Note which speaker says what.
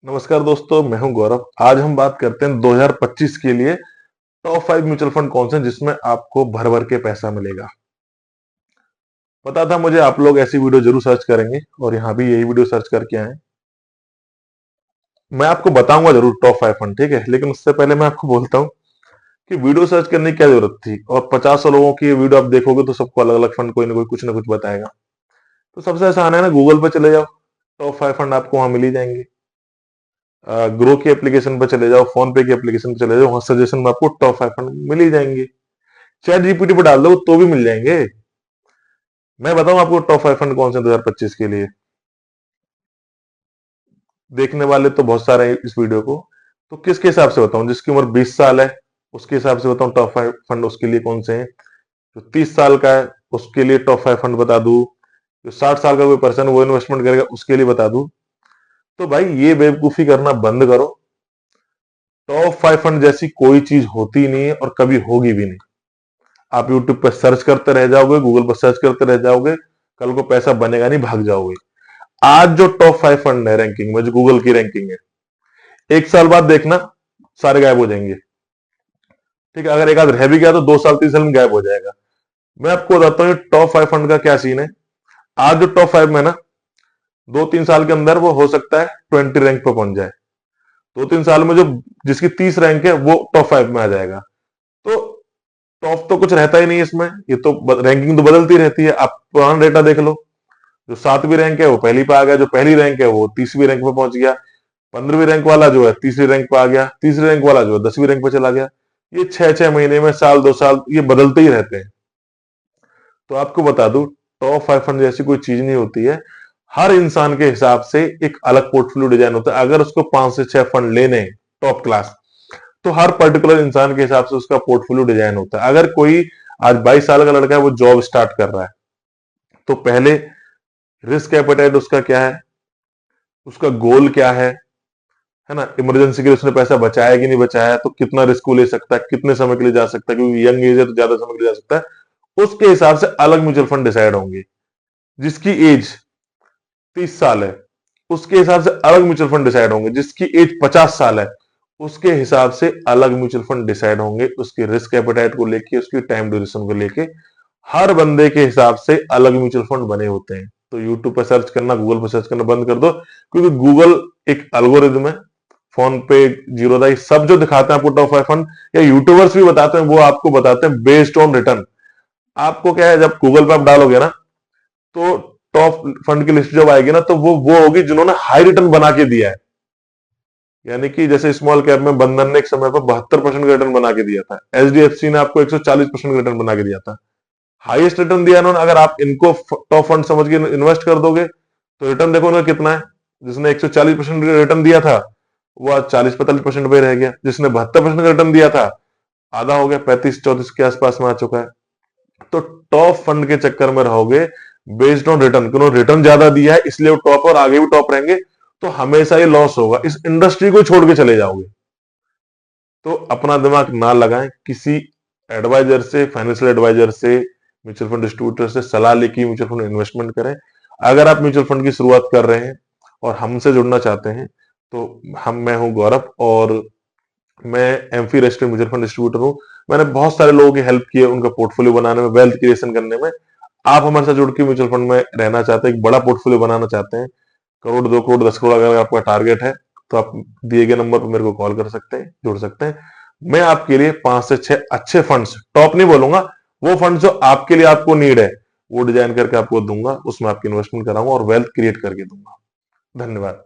Speaker 1: नमस्कार दोस्तों, मैं हूं गौरव। आज हम बात करते हैं 2025 के लिए टॉप 5 म्यूचुअल फंड कौन से हैं जिसमें आपको भर भर के पैसा मिलेगा। पता था मुझे आप लोग ऐसी वीडियो जरूर सर्च करेंगे और यहाँ भी यही वीडियो सर्च करके आए। मैं आपको बताऊंगा जरूर टॉप 5 फंड, ठीक है, लेकिन उससे पहले मैं आपको बोलता हूँ कि वीडियो सर्च करने की क्या जरूरत थी। और 50 लोगों की वीडियो आप देखोगे तो सबको अलग अलग फंड कोई ना कोई कुछ ना कुछ बताएगा। तो सबसे आसान है ना, गूगल पे चले जाओ, टॉप 5 फंड आपको वहां मिल ही जाएंगे। ग्रो की एप्लीकेशन पर चले जाओ, फोन पे की एप्लीकेशन पर चले जाओ, वहां सजेशन में आपको टॉप 5 फंड मिल ही जाएंगे। चैट जीपीटी पर डाल दो तो भी मिल जाएंगे। मैं बताऊं आपको टॉप 5 फंड कौन से 2025 के लिए। देखने वाले तो बहुत सारे हैं इस वीडियो को, तो किसके हिसाब से बताऊं? जिसकी उम्र 20 साल है उसके हिसाब से बताऊं टॉप 5 फंड उसके लिए कौन से हैं। जो 30 साल का है उसके लिए टॉप 5 फंड बता दूं। जो 60 साल का कोई पर्सन वो इन्वेस्टमेंट करेगा उसके लिए बता दूं। तो भाई ये बेवकूफी करना बंद करो। टॉप 5 फंड जैसी कोई चीज होती नहीं है और कभी होगी भी नहीं। आप यूट्यूब पर सर्च करते रह जाओगे, गूगल पर सर्च करते रह जाओगे, कल को पैसा बनेगा नहीं, भाग जाओगे। आज जो टॉप 5 फंड है रैंकिंग में, जो गूगल की रैंकिंग है, एक साल बाद देखना सारे गायब हो जाएंगे। ठीक है, अगर एक आध रह भी गया तो 2 साल 3 साल में गायब हो जाएगा। मैं आपको बताता हूँ टॉप 5 फंड का क्या सीन है। आज जो टॉप 5 में ना, 2-3 साल के अंदर वो हो सकता है 20 रैंक पर पहुंच जाए। 2-3 साल में जो जिसकी 30 रैंक है वो टॉप 5 में आ जाएगा। तो टॉप तो कुछ रहता ही नहीं है इसमें। ये तो रैंकिंग तो बदलती रहती है। आप पुराना डेटा देख लो, जो 7वीं रैंक है वो पहली पे आ गया, जो पहली रैंक है वो 30वीं रैंक पे पहुंच गया, 15वीं रैंक वाला जो है तीसरी रैंक पे आ गया, तीसरी रैंक वाला जो है 10वीं रैंक पे चला गया। ये 6-6 महीने में, साल 2 साल ये बदलते ही रहते हैं। तो आपको बता दूं, टॉप 5 फंड जैसी कोई चीज नहीं होती है। हर इंसान के हिसाब से एक अलग पोर्टफोलियो डिजाइन होता है। अगर उसको 5 से 6 फंड लेने टॉप क्लास, तो हर पर्टिकुलर इंसान के हिसाब से उसका पोर्टफोलियो डिजाइन होता है। अगर कोई आज 22 साल का लड़का है, वो जॉब स्टार्ट कर रहा है, तो पहले रिस्क एपेटाइट उसका क्या है, उसका गोल क्या है ना, इमरजेंसी के लिए उसने पैसा बचाया कि नहीं बचाया, तो कितना रिस्क वो ले सकता है, कितने समय के लिए जा सकता है, क्योंकि यंग एज है तो ज्यादा समय के लिए जा सकता है। उसके हिसाब से अलग म्यूचुअल फंड डिसाइड होंगे। जिसकी एज 30 साल है उसके हिसाब से अलग म्यूचुअल फंड डिसाइड होंगे। जिसकी एज 50 साल है उसके हिसाब से अलग म्यूचुअल फंड डिसाइड होंगे, उसके रिस्क एपेटाइट को लेके, उसकी टाइम ड्यूरेशन को लेके। हर बंदे के हिसाब से अलग म्यूचुअल फंड बने होते हैं। तो यूट्यूब पर सर्च करना, गूगल पर सर्च करना बंद कर दो, क्योंकि गूगल एक एल्गोरिदम है। फोन पे, जीरोदा, सब जो दिखाते हैं आपको टॉप 5 फंड, या यूट्यूबर्स भी बताते हैं, वो आपको बताते हैं बेस्ड ऑन रिटर्न। आपको क्या है, जब गूगल पे आप डालोगे ना, तो टॉप फंड की लिस्ट जब आएगी ना, तो वो होगी जिन्होंने हाई रिटर्न बना के दिया है। यानी कि जैसे स्मॉल कैप में बंधन ने एक समय पर 72% का रिटर्न बना के दिया था, एचडीएफसी ने आपको 140% का रिटर्न बना के दिया था। हाईएस्ट रिटर्न दिया इन्होंने। अगर आप इनको टॉप फंड समझ के इन्वेस्ट कर दोगे तो रिटर्न देखो उनका कितना है। जिसने 140% रिटर्न दिया था वो आज 40-45% पे रह गया। जिसने 72% का रिटर्न दिया था आधा हो गया, 35-34 के आसपास में आ चुका है। तो टॉप फंड के चक्कर में रहोगे बेस्ड ऑन रिटर्न, उन्होंने रिटर्न ज्यादा दिया है इसलिए वो टॉप और आगे भी टॉप रहेंगे, तो हमेशा ये लॉस होगा। इस इंडस्ट्री को छोड़ के चले जाओगे। तो अपना दिमाग ना लगाएं, किसी एडवाइजर से, फाइनेंशियल एडवाइजर से, म्यूचुअल फंड डिस्ट्रीब्यूटर से सलाह लेके म्यूचुअल फंड इन्वेस्टमेंट करें। अगर आप म्यूचुअल फंड की शुरुआत कर रहे हैं और हमसे जुड़ना चाहते हैं, तो मैं हूं गौरव और मैं AMFI registered mutual fund distributor हूं। मैंने बहुत सारे लोगों की हेल्प की है उनका पोर्टफोलियो बनाने में, वेल्थ क्रिएशन करने में। आप हमारे साथ जुड़ के म्यूचुअल फंड में रहना चाहते हैं, एक बड़ा पोर्टफोलियो बनाना चाहते हैं, करोड़, 2 करोड़, 10 करोड़ अगर आपका टारगेट है, तो आप दिए गए नंबर पर मेरे को कॉल कर सकते हैं, जुड़ सकते हैं। मैं आपके लिए 5 से 6 अच्छे फंड्स, टॉप नहीं बोलूंगा, वो फंड जो आपके लिए आपको नीड है वो डिजाइन करके आपको दूंगा, उसमें आपकी इन्वेस्टमेंट कराऊंगा और वेल्थ क्रिएट करके दूंगा। धन्यवाद।